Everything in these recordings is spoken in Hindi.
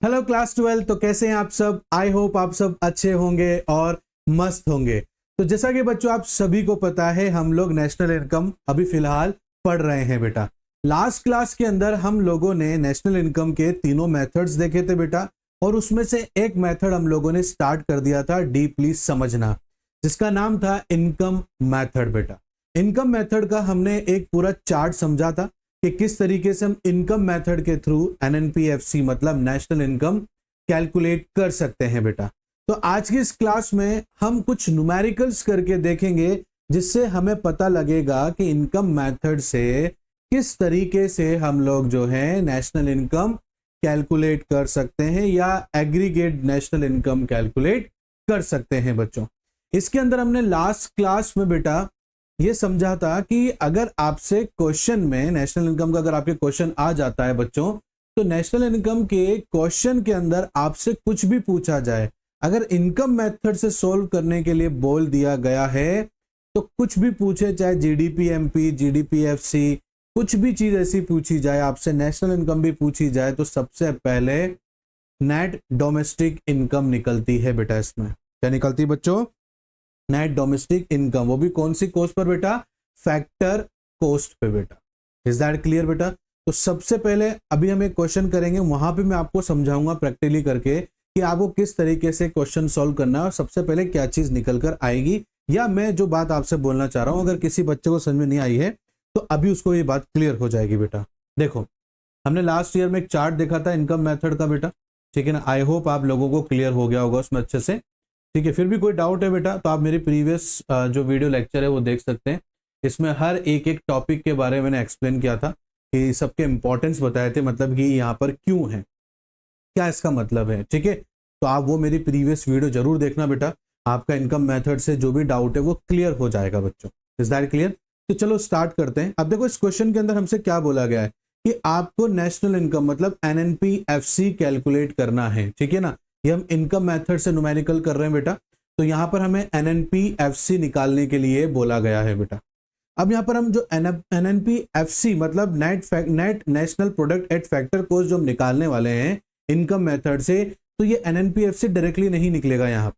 Hello class 12। तो कैसे हैं आप सब? आई होप आप सब अच्छे होंगे और मस्त होंगे। तो जैसा कि बच्चों आप सभी को पता है, हम लोग नेशनल इनकम अभी फिलहाल पढ़ रहे हैं बेटा। लास्ट क्लास के अंदर हम लोगों ने नेशनल इनकम के तीनों मेथड्स देखे थे बेटा, और उसमें से एक मेथड हम लोगों ने स्टार्ट कर दिया था डीपली समझना, जिसका नाम था इनकम मेथड बेटा। इनकम मेथड का हमने एक पूरा चार्ट समझा था कि किस तरीके से हम इनकम मेथड के थ्रू एनएनपीएफसी मतलब नेशनल इनकम कैलकुलेट कर सकते हैं बेटा। तो आज की इस क्लास में हम कुछ न्यूमेरिकल्स करके देखेंगे, जिससे हमें पता लगेगा कि इनकम मेथड से किस तरीके से हम लोग जो है नेशनल इनकम कैलकुलेट कर सकते हैं या एग्रीगेट नेशनल इनकम कैलकुलेट कर सकते हैं बच्चों। इसके अंदर हमने लास्ट क्लास में बेटा ये समझा था कि अगर आपसे क्वेश्चन में नेशनल इनकम का अगर आपके क्वेश्चन आ जाता है बच्चों, तो नेशनल इनकम के क्वेश्चन के अंदर आपसे कुछ भी पूछा जाए, अगर इनकम मेथड से सॉल्व करने के लिए बोल दिया गया है, तो कुछ भी पूछे, चाहे जीडीपी एमपी, जीडीपी एफसी, कुछ भी चीज ऐसी पूछी जाए आपसे, नेशनल इनकम भी पूछी जाए, तो सबसे पहले नेट डोमेस्टिक इनकम निकलती है बेटा। इसमें क्या निकलती है बच्चों? Net domestic income. वो भी कौन सी कोस्ट पर बेटा? फैक्टर कोस्ट पे बेटा। इज दैट क्लियर बेटा? तो सबसे पहले अभी हम एक क्वेश्चन करेंगे, वहां पे मैं आपको समझाऊंगा प्रैक्टिकली करके कि आपको किस तरीके से क्वेश्चन सॉल्व करना है और सबसे पहले क्या चीज निकल कर आएगी, या मैं जो बात आपसे बोलना चाह रहा हूं अगर किसी बच्चे को समझ में नहीं आई है तो अभी उसको ये बात क्लियर हो जाएगी बेटा। देखो, हमने लास्ट ईयर में एक चार्ट देखा था इनकम मेथड का बेटा, ठीक है ना। आई होप आप लोगों को क्लियर हो गया होगा उसमें अच्छे से, ठीक है। फिर भी कोई डाउट है बेटा तो आप मेरी प्रीवियस जो वीडियो लेक्चर है वो देख सकते हैं। इसमें हर एक एक टॉपिक के बारे में मैंने एक्सप्लेन किया था कि सबके इंपॉर्टेंस बताए थे, मतलब कि यहाँ पर क्यों है, क्या इसका मतलब है, ठीक है। तो आप वो मेरी प्रीवियस वीडियो जरूर देखना बेटा, आपका इनकम मेथड से जो भी डाउट है वो क्लियर हो जाएगा बच्चों। Is that clear? तो चलो स्टार्ट करते हैं। अब देखो, इस क्वेश्चन के अंदर हमसे क्या बोला गया है कि आपको नेशनल इनकम मतलब एनएनपीएफसी कैलकुलेट करना है, ठीक है ना। ये हम इनकम मेथड से न्यूमेरिकल कर रहे हैं बेटा, तो यहां पर हमें एनएनपीएफसी निकालने के लिए बोला गया है बेटा। अब यहां पर हम जो एनएनपीएफसी मतलब net national product at factor cost जो हम निकालने वाले हैं इनकम मेथड से, तो ये एनएनपीएफसी डायरेक्टली नहीं निकलेगा यहाँ पर।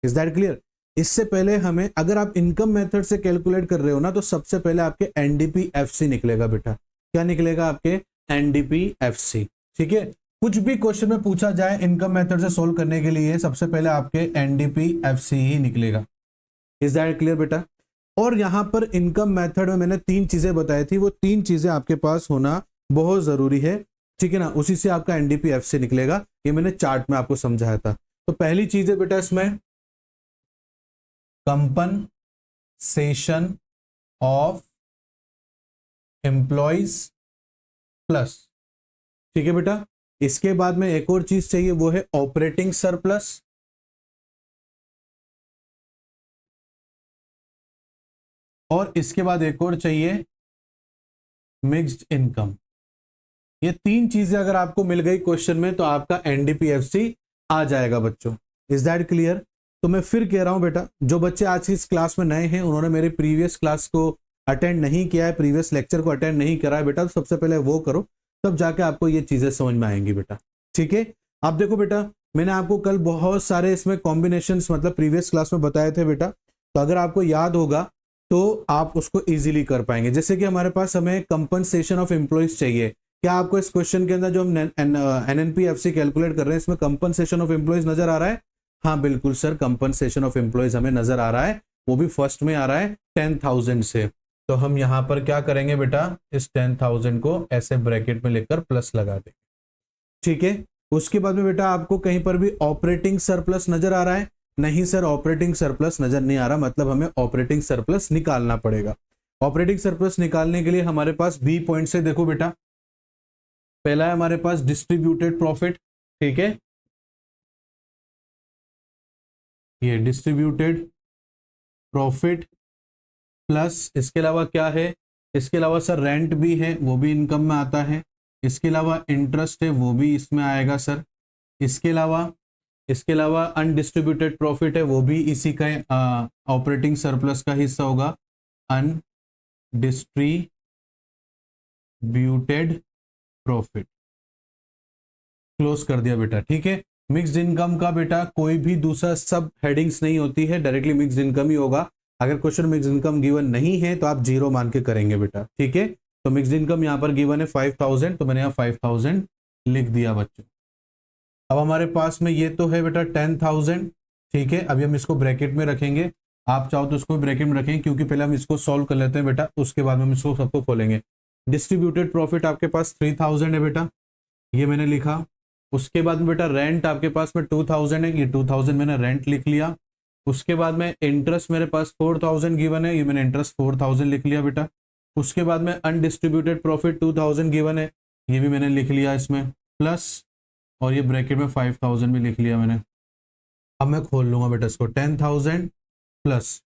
Is that clear? इससे पहले हमें, अगर आप इनकम मेथड से कैलकुलेट कर रहे हो ना, तो सबसे पहले आपके एनडीपीएफसी निकलेगा बेटा। क्या निकलेगा? आपके एनडीपीएफसी, ठीक है। कुछ भी क्वेश्चन में पूछा जाए इनकम मेथड से सोल्व करने के लिए, सबसे पहले आपके एनडीपीएफसी ही निकलेगा। इज दैट क्लियर बेटा? और यहां पर इनकम मेथड में मैंने तीन चीजें बताई थी, वो तीन चीजें आपके पास होना बहुत जरूरी है, ठीक है ना। उसी से आपका एनडीपीएफसी निकलेगा, ये मैंने चार्ट में आपको समझाया था। तो पहली चीज है बेटा इसमें कंपनसेशन ऑफ एम्प्लॉइज प्लस, ठीक है बेटा। इसके बाद में एक और चीज चाहिए, वो है ऑपरेटिंग सरप्लस, और इसके बाद एक और चाहिए मिक्स्ड इनकम। ये तीन चीजें अगर आपको मिल गई क्वेश्चन में, तो आपका एनडीपीएफसी आ जाएगा बच्चों। Is that clear? तो मैं फिर कह रहा हूं बेटा, जो बच्चे आज की इस क्लास में नए हैं, उन्होंने मेरी प्रीवियस क्लास को अटेंड नहीं किया है, प्रीवियस लेक्चर को अटेंड नहीं करा है बेटा, तो सबसे पहले वो करो, तब जाके आपको ये चीजें समझ में आएंगी बेटा, ठीक है। आप देखो बेटा, मैंने आपको कल बहुत सारे इसमें कॉम्बिनेशन मतलब प्रीवियस क्लास में बताए थे बेटा, तो अगर आपको याद होगा तो आप उसको इजीली कर पाएंगे। जैसे कि हमारे पास हमें कंपनसेशन ऑफ एम्प्लॉइज चाहिए। क्या आपको इस क्वेश्चन के अंदर जो हम एनएनपीएफसी कैलकुलेट कर रहे हैं, इसमें कंपनसेशन ऑफ एम्प्लॉइज नजर आ रहा है? हाँ बिल्कुल सर, कंपनसेशन ऑफ एम्प्लॉइज हमें नजर आ रहा है, वो भी फर्स्ट में आ रहा है 10,000 से। तो हम यहां पर क्या करेंगे बेटा, इस 10,000 को ऐसे ब्रैकेट में लेकर प्लस लगा देंगे, ठीक है। उसके बाद में बेटा आपको कहीं पर भी ऑपरेटिंग सरप्लस नजर आ रहा है? नहीं सर, ऑपरेटिंग सरप्लस नजर नहीं आ रहा, मतलब हमें ऑपरेटिंग सरप्लस निकालना पड़ेगा। ऑपरेटिंग सरप्लस निकालने के लिए हमारे पास बी पॉइंट से देखो बेटा, पहला है हमारे पास डिस्ट्रीब्यूटेड प्रॉफिट, ठीक है, ये डिस्ट्रीब्यूटेड प्रॉफिट प्लस इसके अलावा क्या है, इसके अलावा सर रेंट भी है, वो भी इनकम में आता है। इसके अलावा इंटरेस्ट है, वो भी इसमें आएगा सर। इसके अलावा अनडिस्ट्रीब्यूटेड प्रॉफिट है, वो भी इसी का ऑपरेटिंग सरप्लस का हिस्सा होगा, अनडिस्ट्रीब्यूटेड प्रॉफिट। क्लोज कर दिया बेटा। ठीक है, मिक्स्ड इनकम का बेटा कोई भी दूसरा सब हेडिंग्स नहीं होती है, डायरेक्टली मिक्स्ड इनकम ही होगा। अगर क्वेश्चन मिक्स्ड इनकम गिवन नहीं है तो आप जीरो मान के करेंगे बेटा। ठीक है, तो मिक्स्ड इनकम यहाँ पर गिवन है 5000, तो मैंने यहाँ 5000 लिख दिया बच्चों। अब हमारे पास में ये तो है बेटा 10,000। ठीक है, अभी हम इसको ब्रैकेट में रखेंगे, आप चाहो तो इसको ब्रैकेट में रखें, क्योंकि पहले हम इसको सॉल्व कर लेते हैं बेटा, उसके बाद हम इसको सबको खोलेंगे। डिस्ट्रीब्यूटेड प्रॉफिट आपके पास 3000 है बेटा, ये मैंने लिखा। उसके बाद में बेटा रेंट आपके पास में 2000 है, ये 2000 मैंने रेंट लिख लिया। उसके बाद में इंटरेस्ट मेरे पास 4000 गिवन है, ये मैंने इंटरेस्ट 4000 लिख लिया बेटा। उसके बाद में अनडिस्ट्रीब्यूटेड प्रॉफिट 2000 गिवन है, ये भी मैंने लिख लिया इसमें, प्लस और ये ब्रैकेट में 5000 भी लिख लिया मैंने। अब मैं खोल लूंगा बेटा इसको, 10,000 प्लस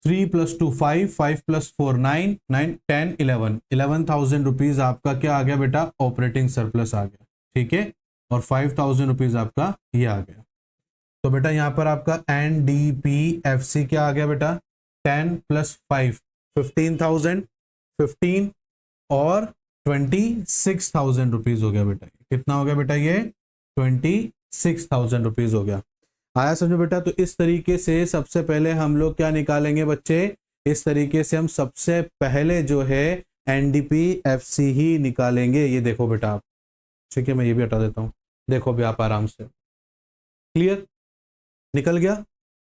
3 + 2 5, 5 + 4 9, 9 10 11, 11,000 रुपीज आपका क्या आ गया बेटा, ऑपरेटिंग सरप्लस आ गया। ठीक है, और 5,000 रुपीज आपका ये आ गया। तो बेटा यहाँ पर आपका NDPFC क्या आ गया बेटा, 10 + 5 15,000, 15 और 26,000 रुपीज हो गया बेटा। कितना हो गया बेटा, ये 26,000 रुपीज हो गया। आया समझो बेटा। तो इस तरीके से सबसे पहले हम लोग क्या निकालेंगे बच्चे, इस तरीके से हम सबसे पहले जो है NDPFC ही निकालेंगे। ये देखो बेटा आप, ठीक है, मैं ये भी हटा देता हूँ, देखो भी आप आराम से, क्लियर, निकल गया।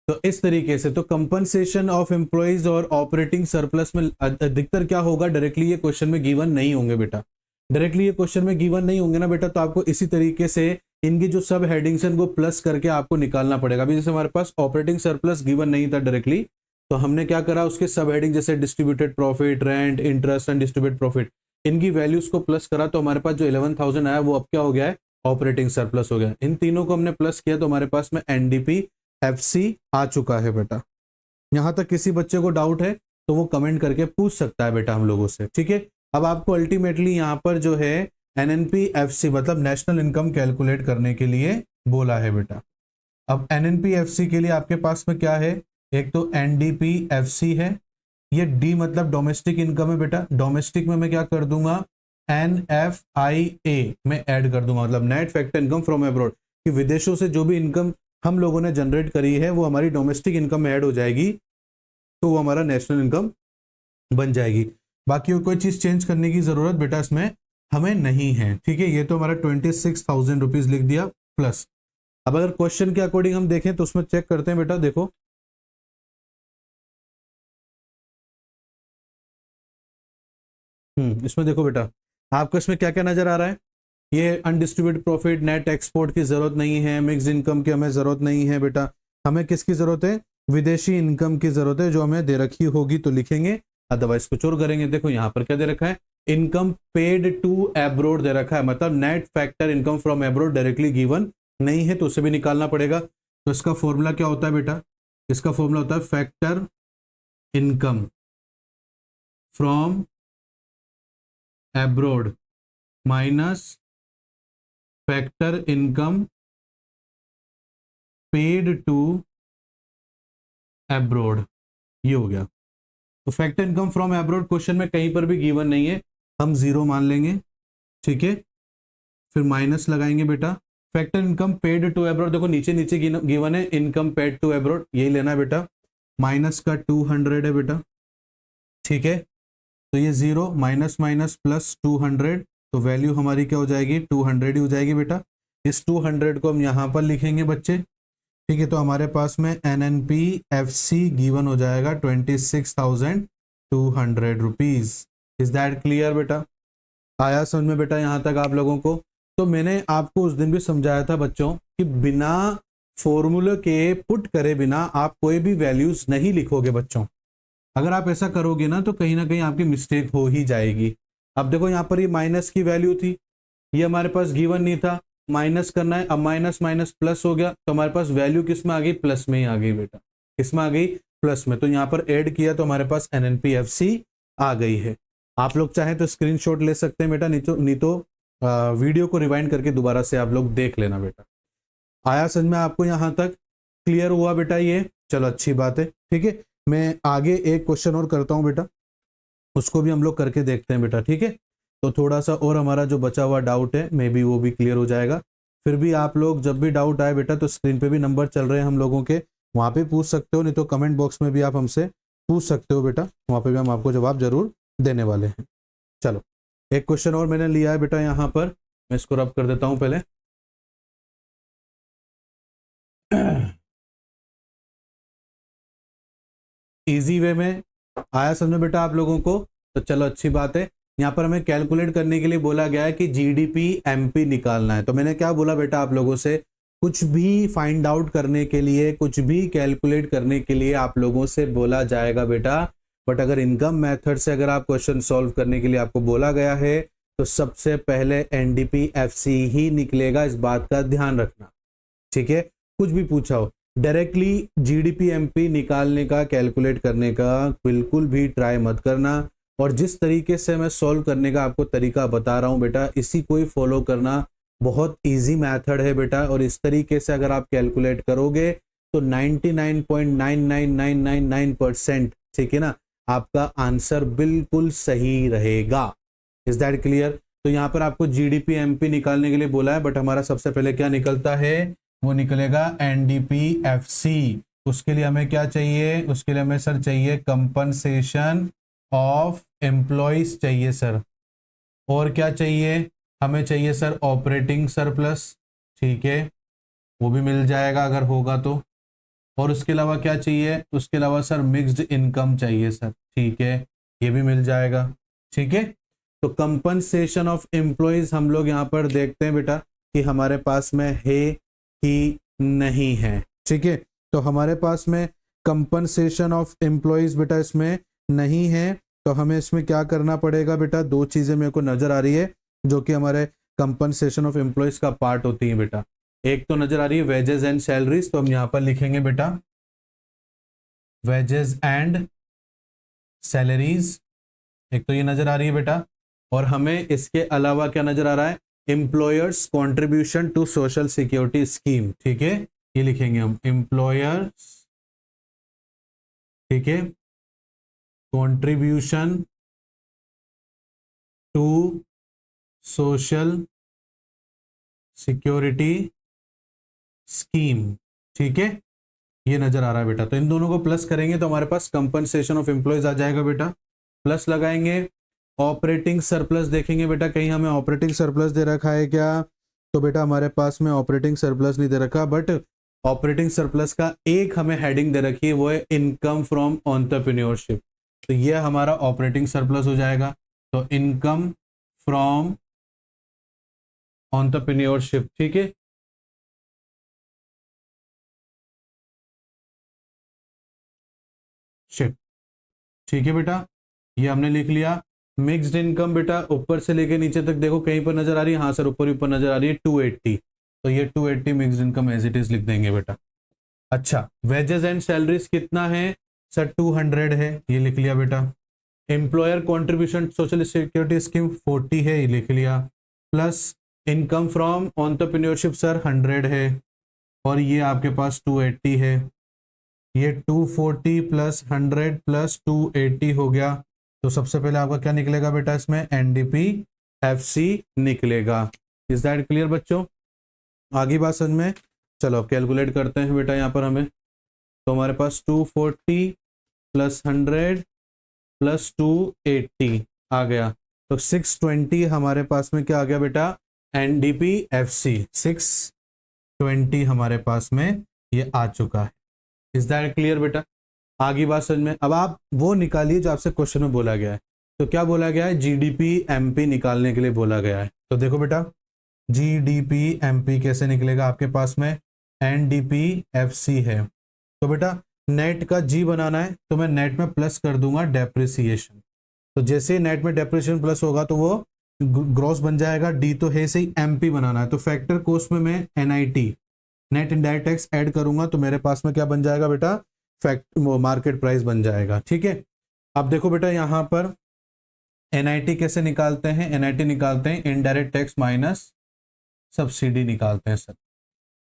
तो इस तरीके से तो कंपनसेशन ऑफ एम्प्लॉइज और ऑपरेटिंग सरप्लस में अधिकतर क्या होगा, डायरेक्टली ये क्वेश्चन में गिवन नहीं होंगे बेटा, डायरेक्टली ये क्वेश्चन में गिवन नहीं होंगे ना बेटा, तो आपको इसी तरीके से इनकी जो सब हेडिंग्स हैं वो प्लस करके आपको निकालना पड़ेगा। अभी जैसे हमारे पास ऑपरेटिंग सरप्लस गिवन नहीं था डायरेक्टली, तो हमने क्या करा, उसके सब हेडिंग जैसे distributed profit, rent, interest and distributed profit, इनकी वैल्यूज को प्लस करा, तो हमारे पास जो 11,000 आया वो अब क्या हो गया है, ऑपरेटिंग सरप्लस हो गया। इन तीनों को हमने प्लस किया तो हमारे पास में NDPFC आ चुका है बेटा। यहां तक किसी बच्चे को डाउट है तो वो कमेंट करके पूछ सकता है बेटा हम लोगों से। ठीक है, अब आपको अल्टीमेटली यहाँ पर जो है NNPFC मतलब नेशनल इनकम कैलकुलेट करने के लिए बोला है बेटा। अब NNPFC के लिए आपके पास में क्या है, एक तो NDPFC है, ये D मतलब डोमेस्टिक इनकम है बेटा। डोमेस्टिक में मैं क्या कर दूंगा, NFIA में ऐड कर दूंगा, मतलब net factor income from abroad, कि विदेशों से जो भी इनकम हम लोगों ने जनरेट करी है वो हमारी डोमेस्टिक इनकम में ऐड हो जाएगी, तो वो हमारा नेशनल इनकम बन जाएगी। बाकी कोई चीज चेंज करने की जरूरत बेटा इसमें हमें नहीं है। ठीक है, ये तो हमारा 26,000 रुपीज लिख दिया प्लस। अब अगर क्वेश्चन के अकॉर्डिंग हम देखें तो उसमें चेक करते हैं बेटा, देखो इसमें देखो बेटा आपको इसमें क्या क्या नजर आ रहा है, ये अनडिस्ट्रीब्यूटेड प्रॉफिट, नेट एक्सपोर्ट की जरूरत नहीं है, मिक्स्ड इनकम की हमें जरूरत नहीं है बेटा। हमें किसकी जरूरत है, विदेशी इनकम की जरूरत है, जो हमें दे रखी होगी तो लिखेंगे, अदरवाइज कुछ और करेंगे। देखो यहाँ पर क्या दे रखा है, इनकम पेड टू एब्रोड दे रखा है, मतलब net factor income from abroad directly given नहीं है, तो उसे भी निकालना पड़ेगा। तो इसका फॉर्मूला क्या होता है बेटा, इसका फॉर्मूला होता है factor income from abroad minus factor income paid to abroad, ये हो गया। तो factor income from abroad question में कहीं पर भी गिवन नहीं है, हम जीरो मान लेंगे। ठीक है, फिर माइनस लगाएंगे बेटा, factor income paid to abroad, देखो नीचे नीचे गिवन है इनकम पेड टू एब्रोड, यही लेना है बेटा। माइनस का 200 है बेटा। ठीक है, तो ये जीरो माइनस माइनस प्लस 200, तो वैल्यू हमारी क्या हो जाएगी, 200 ही हो जाएगी बेटा। इस 200 को हम यहाँ पर लिखेंगे बच्चे। ठीक है, तो हमारे पास में NNPFC गिवन हो जाएगा 26,200 रुपीज। इज दैट क्लियर बेटा, आया समझ में बेटा यहाँ तक आप लोगों को। तो मैंने आपको उस दिन भी समझाया था बच्चों कि बिना फॉर्मूले के पुट करे बिना आप कोई भी वैल्यूज नहीं लिखोगे बच्चों। अगर आप ऐसा करोगे ना तो कहीं ना कहीं आपकी मिस्टेक हो ही जाएगी। अब देखो यहाँ पर ये माइनस की वैल्यू थी, ये हमारे पास गिवन नहीं था, माइनस करना है, अब माइनस माइनस प्लस हो गया, तो हमारे पास वैल्यू किस में आ गई, प्लस में ही आ गई बेटा। किसमें आ गई, प्लस में। तो यहाँ पर ऐड किया तो हमारे पास NNPFC आ गई है। आप लोग चाहें तो स्क्रीनशॉट ले सकते हैं बेटा, नहीं तो वीडियो को रिवाइंड करके दोबारा से आप लोग देख लेना बेटा। आया समझ में आपको यहाँ तक, क्लियर हुआ बेटा ये, चलो अच्छी बात है। ठीक है, मैं आगे एक क्वेश्चन और करता हूँ बेटा, उसको भी हम लोग करके देखते हैं बेटा। ठीक है, तो थोड़ा सा और हमारा जो बचा हुआ डाउट है मे बी वो भी क्लियर हो जाएगा। फिर भी आप लोग जब भी डाउट आए बेटा तो स्क्रीन पे भी नंबर चल रहे हैं हम लोगों के, वहाँ पे पूछ सकते हो, नहीं तो कमेंट बॉक्स में भी आप हमसे पूछ सकते हो बेटा, वहाँ पे भी हम आपको जवाब जरूर देने वाले हैं। चलो एक क्वेश्चन और मैंने लिया है बेटा यहाँ पर, मैं इसको रब कर देता हूँ पहले। इजी वे में आया समझ में बेटा आप लोगों को? तो चलो अच्छी बात है। यहाँ पर हमें कैलकुलेट करने के लिए बोला गया है कि जीडीपी एमपी निकालना है। तो मैंने क्या बोला बेटा आप लोगों से, कुछ भी फाइंड आउट करने के लिए, कुछ भी कैलकुलेट करने के लिए आप लोगों से बोला जाएगा बेटा, बट अगर इनकम मेथड से अगर आप क्वेश्चन सॉल्व करने के लिए आपको बोला गया है तो सबसे पहले एनडीपी एफसी ही निकलेगा, इस बात का ध्यान रखना। ठीक है, कुछ भी पूछा हो, डायरेक्टली जीडीपी एमपी निकालने का, कैलकुलेट करने का बिल्कुल भी ट्राई मत करना। और जिस तरीके से मैं सॉल्व करने का आपको तरीका बता रहा हूं बेटा, इसी को ही फॉलो करना। बहुत इजी मेथड है बेटा, और इस तरीके से अगर आप कैलकुलेट करोगे तो 99.99999% ठीक है ना, आपका आंसर बिल्कुल सही रहेगा। Is that clear? तो यहाँ पर आपको जीडीपी एमपी निकालने के लिए बोला है, बट हमारा सबसे पहले क्या निकलता है, वो निकलेगा एनडीपी एफसी। उसके लिए हमें क्या चाहिए, उसके लिए हमें सर चाहिए कंपनसेशन ऑफ एम्प्लॉयज चाहिए सर। और क्या चाहिए, हमें चाहिए सर ऑपरेटिंग सरप्लस। ठीक है, वो भी मिल जाएगा अगर होगा तो। और उसके अलावा क्या चाहिए, उसके अलावा सर मिक्स्ड इनकम चाहिए सर। ठीक है, ये भी मिल जाएगा। ठीक है, तो कंपनसेशन ऑफ एम्प्लॉयज हम लोग यहाँ पर देखते हैं बेटा कि हमारे पास में है कि नहीं है। ठीक है, तो हमारे पास में कंपनसेशन ऑफ एम्प्लॉयज बेटा इसमें नहीं है, तो हमें इसमें क्या करना पड़ेगा बेटा, दो चीजें मेरे को नजर आ रही है जो कि हमारे कंपनसेशन ऑफ एम्प्लॉयज का पार्ट होती है बेटा। एक तो नजर आ रही है वेजेस एंड सैलरीज, तो हम यहां पर लिखेंगे बेटा वेजेस एंड सैलरीज, एक तो ये नजर आ रही है बेटा। और हमें इसके अलावा क्या नजर आ रहा है, employers contribution to social security scheme. ठीक है, ये लिखेंगे हम एम्प्लॉयर्स, ठीक है, contribution to social security scheme. ठीक है, ये नजर आ रहा है बेटा। तो इन दोनों को प्लस करेंगे तो हमारे पास कंपनसेशन ऑफ एम्प्लॉयज आ जाएगा बेटा। प्लस लगाएंगे, ऑपरेटिंग सरप्लस देखेंगे बेटा, कहीं हमें ऑपरेटिंग सरप्लस दे रखा है क्या, तो बेटा हमारे पास में ऑपरेटिंग सरप्लस नहीं दे रखा, बट ऑपरेटिंग सरप्लस का एक हमें हेडिंग दे रखी है, वो है इनकम फ्रॉम एंटरप्रेन्योरशिप। तो ये हमारा ऑपरेटिंग सरप्लस हो जाएगा। तो इनकम फ्रॉम एंटरप्रेन्योरशिप। ठीक है, शिप। ठीक है बेटा, ये हमने लिख लिया। मिक्स्ड इनकम बेटा ऊपर से लेके नीचे तक देखो कहीं पर नजर आ रही है, हाँ सर ऊपर ऊपर नजर आ रही है 280, तो ये 280 mixed income as it is लिख देंगे बेटा। अच्छा, वेजेस एंड सैलरीज कितना है सर, 200 है, ये लिख लिया बेटा। Employer contribution social security scheme 40 है, ये लिख लिया। Plus income from entrepreneurship sir 100 है, और ये आपके पास 280 है। ये 240 प्लस 100 प्लस 280 हो गया। तो सबसे पहले आपका क्या निकलेगा बेटा, इसमें एनडीपी एफसी निकलेगा। इज दैट क्लियर बच्चों? आगे बात समझ में? चलो कैलकुलेट करते हैं बेटा यहाँ पर हमें। तो हमारे पास 240 प्लस 100 प्लस 280 आ गया, तो 620 हमारे पास में क्या आ गया बेटा, एनडीपी एफसी 620 हमारे पास में ये आ चुका है। इज दैट क्लियर बेटा? आगे बात समझ में? अब आप वो निकालिए जो आपसे क्वेश्चन में बोला गया है। तो क्या बोला गया है, जीडीपी एमपी निकालने के लिए बोला गया है। तो देखो बेटा जीडीपी एमपी कैसे निकलेगा, आपके पास में एनडीपी एफसी है, तो बेटा नेट का जी बनाना है, तो मैं नेट में प्लस कर दूंगा डेप्रिसिएशन। तो जैसे नेट में डेप्रिसिएशन प्लस होगा तो वो ग्रॉस बन जाएगा, डी तो है सही, एमपी बनाना है, तो फैक्टर कोस्ट में मैं NIT net indirect tax add करूंगा, तो मेरे पास में क्या बन जाएगा बेटा, फैक्ट मार्केट प्राइस बन जाएगा। ठीक है, अब देखो बेटा यहाँ पर एनआईटी कैसे निकालते हैं, एनआईटी निकालते हैं इनडायरेक्ट टैक्स माइनस सब्सिडी निकालते हैं सर।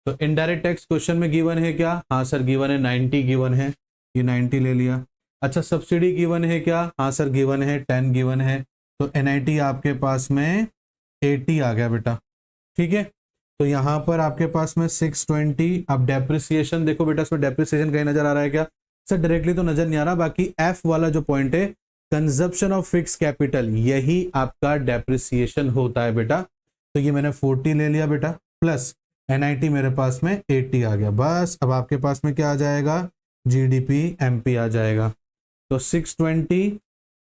तो इनडायरेक्ट टैक्स क्वेश्चन में गिवन है क्या, हाँ सर गिवन है 90 गिवन है, ये 90 ले लिया। अच्छा सब्सिडी गिवन है क्या, हाँ सर गिवन है 10 गिवन है, तो NIT आपके पास में 80 आ गया बेटा, ठीक है। तो यहाँ पर आपके पास में 620। अब डेप्रिसिएशन देखो बेटा, इसमें डेप्रिसिएशन कहीं नजर आ रहा है क्या सर? डायरेक्टली तो नजर नहीं आ रहा, बाकी F वाला जो पॉइंट है कंजप्शन ऑफ फिक्स कैपिटल, यही आपका डेप्रिसिएशन होता है बेटा। तो ये मैंने 40 ले लिया बेटा, प्लस NIT मेरे पास में 80 आ गया। बस अब आपके पास में क्या आ जाएगा? GDP MP आ जाएगा। तो 620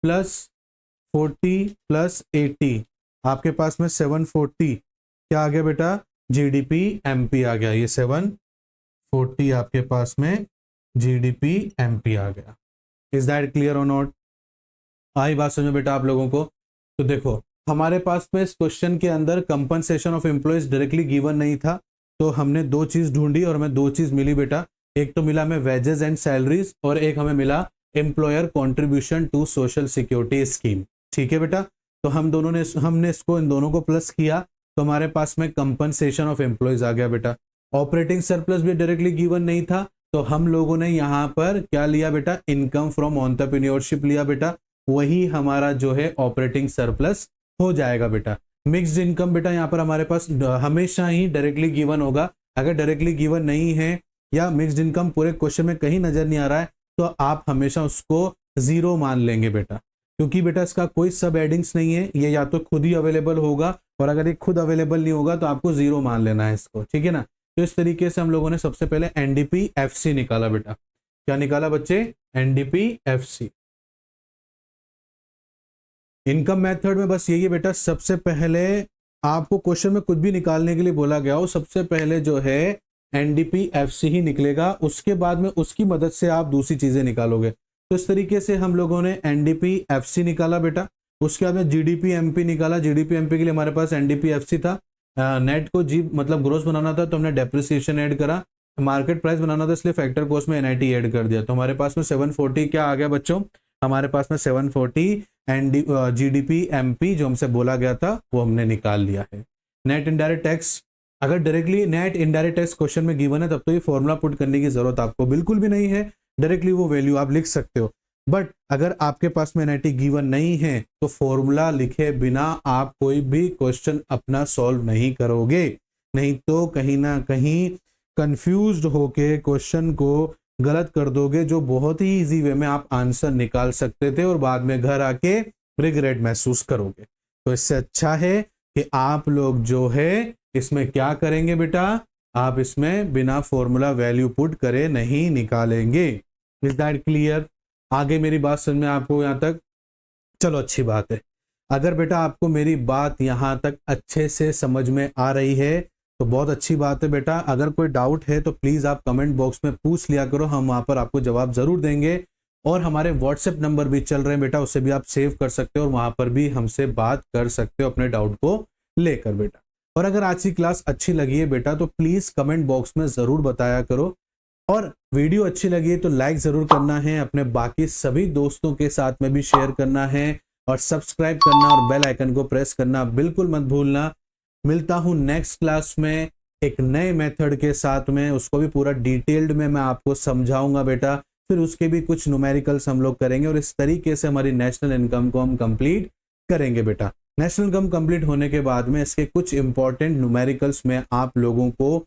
प्लस 40 प्लस 80 आपके पास में 740 क्या आ गया बेटा? GDP MP आ गया। ये 740 आपके पास में GDP MP आ गया। इज दैट क्लियर और नॉट? आई बात समझ में बेटा आप लोगों को? तो देखो हमारे पास में इस क्वेश्चन के अंदर compensation of employees directly given नहीं था, तो हमने दो चीज ढूंढी और हमें दो चीज मिली बेटा। एक तो मिला हमें वेजेस एंड सैलरीज, और एक हमें मिला employer contribution to social security scheme. ठीक है बेटा, तो हमने इसको इन दोनों को प्लस किया, तो हमारे पास में कंपनसेशन ऑफ एम्प्लॉयज आ गया बेटा। ऑपरेटिंग सरप्लस भी डायरेक्टली गिवन नहीं था, तो हम लोगों ने यहाँ पर क्या लिया बेटा? इनकम फ्रॉम एंटरप्रेन्योरशिप लिया बेटा। वही हमारा जो है ऑपरेटिंग सरप्लस हो जाएगा बेटा। मिक्स्ड इनकम बेटा यहाँ पर हमारे पास हमेशा ही डायरेक्टली गिवन होगा। अगर डायरेक्टली गिवन नहीं है या मिक्स्ड इनकम पूरे क्वेश्चन में कहीं नजर नहीं आ रहा है, तो आप हमेशा उसको 0 मान लेंगे बेटा, क्योंकि बेटा इसका कोई सब एडिंग्स नहीं है। ये या तो खुद ही अवेलेबल होगा, और अगर ये खुद अवेलेबल नहीं होगा तो आपको 0 मान लेना है इसको, ठीक है ना। तो इस तरीके से हम लोगों ने सबसे पहले NDP FC निकाला बेटा। क्या निकाला बच्चे? NDP FC। इनकम मेथड में बस यही है बेटा, सबसे पहले आपको क्वेश्चन में कुछ भी निकालने के लिए बोला गया हो, सबसे पहले जो है NDP FC ही निकलेगा, उसके बाद में उसकी मदद से आप दूसरी चीजें निकालोगे। तो इस तरीके से हम लोगों ने NDP FC निकाला बेटा। उसके बाद में GDP MP निकाला। GDP MP के लिए हमारे पास NDP FC था। नेट को जी मतलब ग्रोस बनाना था, तो हमने डेप्रिसिएशन ऐड करा। मार्केट प्राइस बनाना था, इसलिए फैक्टर कॉस्ट में NIT ऐड कर दिया। तो हमारे पास में 740 क्या आ गया बच्चों? हमारे पास में 740 GDP MP जो हमसे बोला गया था वो हमने निकाल लिया है। नेट इनडायरेक्ट टैक्स, अगर directly net indirect tax question में गिवन है तब तो ये फॉर्मूला पुट करने की जरूरत आपको बिल्कुल भी नहीं है, डायरेक्टली वो वैल्यू आप लिख सकते हो। बट अगर आपके पास में NIT गिवन नहीं है तो फॉर्मूला लिखे बिना आप कोई भी क्वेश्चन अपना सॉल्व नहीं करोगे, नहीं तो कहीं ना कहीं कंफ्यूज्ड होके क्वेश्चन को गलत कर दोगे, जो बहुत ही इजी वे में आप आंसर निकाल सकते थे और बाद में घर आके रिग्रेट महसूस करोगे। तो इससे अच्छा है कि आप लोग जो है इसमें क्या करेंगे बेटा? आप इसमें बिना फॉर्मूला वैल्यू पुट करे नहीं निकालेंगे। Is that clear? आगे मेरी बात समझ में आपको यहां तक? चलो अच्छी बात है। अगर बेटा आपको मेरी बात यहां तक अच्छे से समझ में आ रही है तो बहुत अच्छी बात है बेटा। अगर कोई डाउट है तो प्लीज आप कमेंट बॉक्स में पूछ लिया करो, हम वहां पर आपको जवाब जरूर देंगे। और हमारे व्हाट्सएप नंबर भी चल रहे हैं बेटा, उससे भी आप सेव कर सकते हो और वहां पर भी हमसे बात कर सकते हो अपने डाउट को लेकर बेटा। और अगर आज की क्लास अच्छी लगी है बेटा तो प्लीज कमेंट बॉक्स में जरूर बताया करो, और वीडियो अच्छी लगी है तो लाइक जरूर करना है, अपने बाकी सभी दोस्तों के साथ में भी शेयर करना है, और सब्सक्राइब करना और बेल आइकन को प्रेस करना बिल्कुल मत भूलना। मिलता हूं नेक्स्ट क्लास में एक नए मेथड के साथ में, उसको भी पूरा डिटेल्ड में मैं आपको समझाऊंगा बेटा। फिर उसके भी कुछ न्यूमेरिकल्स हम लोग करेंगे और इस तरीके से हमारी नेशनल इनकम को हम कंप्लीट करेंगे बेटा। नेशनल इनकम कंप्लीट होने के बाद में इसके कुछ इंपॉर्टेंट न्यूमेरिकल्स मैं आप लोगों को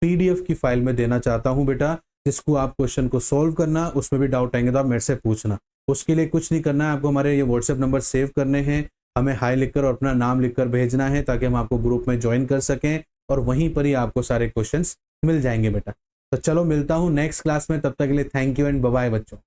PDF की फाइल में देना चाहता हूं बेटा, जिसको आप क्वेश्चन को सोल्व करना, उसमें भी डाउट आएंगे तो आप मेरे से पूछना। उसके लिए कुछ नहीं करना है, आपको हमारे ये व्हाट्सएप नंबर सेव करने हैं, हमें हाई लिखकर और अपना नाम लिखकर भेजना है ताकि हम आपको ग्रुप में ज्वाइन कर सकें, और वहीं पर ही आपको सारे क्वेश्चंस मिल जाएंगे बेटा। तो चलो मिलता हूं नेक्स्ट क्लास में, तब तक के लिए thank you and bye bye बच्चों।